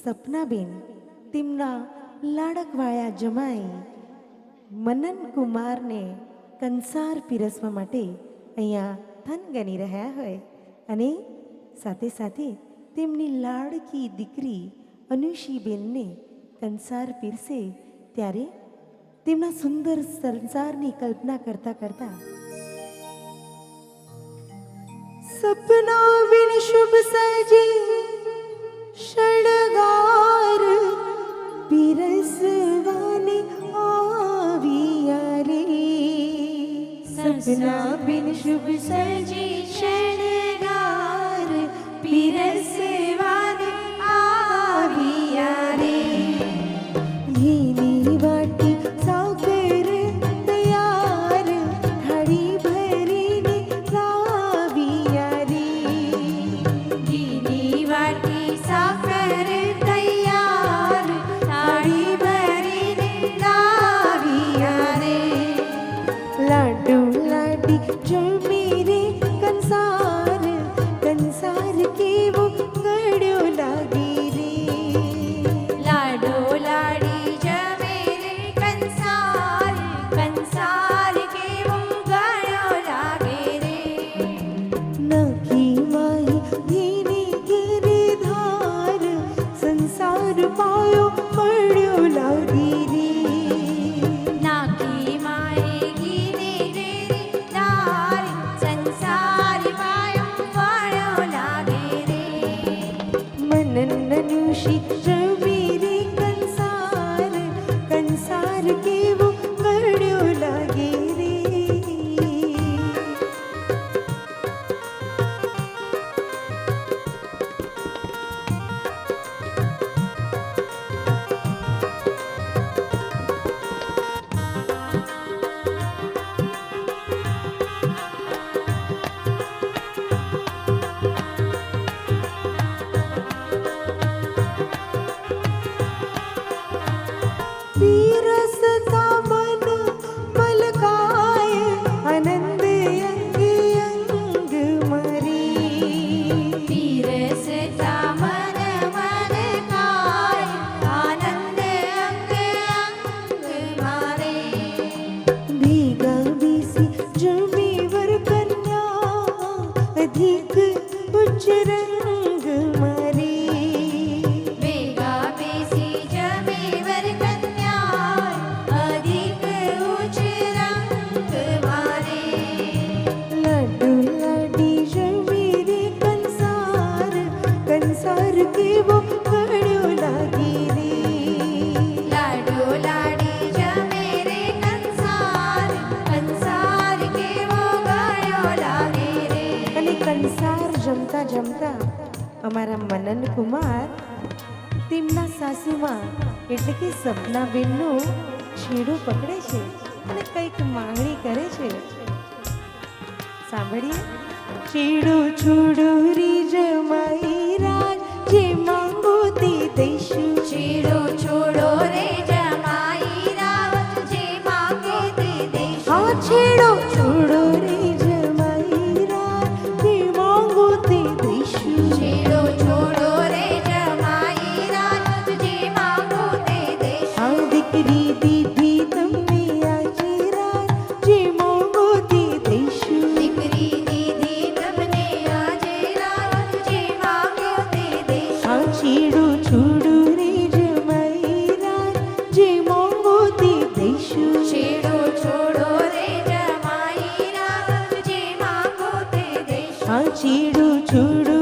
સપનાબેન તેમના લાડકવાળા જમાઈ મનન કુમારને કંસાર પીરસવા માટે અહીંયા થન ગણી રહ્યા હોય અને સાથે સાથે તેમની લાડકી દીકરી અનુશીબેનને કંસાર પીરસે ત્યારે તેમના સુંદર સંસારની કલ્પના કરતા કરતા સપના બિન શુભ સજી શણગાર પીરસવાને આવ્યા રે સપના બિન શુભ સજી શણગાર પીરસવાને આવ્યા રે ઘીની વાટી સાકર તૈયાર થાળી ભરીને લાવ્યા રે ઘીની વાટી સાકર તૈયાર થાળી ભરીને લાવ્યા રે લાડુ લાડી જમી રે કંસાર કંસાર કેવો ગળ્યો લાગી રે લાડો લાડી જમે રે કંસાર કંસાર કેવો ગળ્યો લાગે રે નખી માહી ઘીની ગિરિધાર સંસાર પાયો પડ્યો લાગી રે નાખી માહી ઘીની ગિરિધાર સંસાર પાયો પડ્યો લાગે રે મનન નનુષી જમી રે કંસાર કંસાર કેવો ગળ્યો લાગે રે પીરસતા મન મલકાય આનંદ અંગે અંગ મારી પીરસતા મન મલકાય આનંદ અંગે અંગ મારે ભેગા બેસી જમી વર કન્યા અધિક ઉચ્ચ રંગ મારી ભેગા બેસી જમી વર કન્યા અધિક ઉચ્ચ રંગ મારે લાડુ લાડી જમી રે કંસાર કંસાર કેવો ગળ્યો લાગી રે લાડુ લાડી જમે રે કંસાર કંસાર કેવો ગળ્યો લાગે રે અને કંસાર જમતા જમતા અમારા મનન કુમાર તેમના સાસુમાં એટલે કે સપનાબેનનો છેડો પકડે છે અને કંઈક માંગણી કરે છે સાંભળીએ છેડો છોડો રી જમાઈ રાજ જે માંગો તે દઈશું છેડો છોડો રે જમાઈ રાજ જે માંગે તે દઈશું હા છેડો છોડો રે જમાઈ રાજ જે માંગો તે દઈશું છેડો છોડો રે જમાઈ રાજ જે માંગો તે દઈશું હા દીકરી દીધી તમને આજે રાજ જે માંગો તે દઈશું દીકરી દીધી તમને આજે રાજ જે માંગો તે દઈશું હા છેડો છોડો રે જમાઈ રાજ જે માંગો તે દઈશું છેડો છોડો રે જમાઈ રાજ જે માંગો તે દઈશું હા છેડો છોડો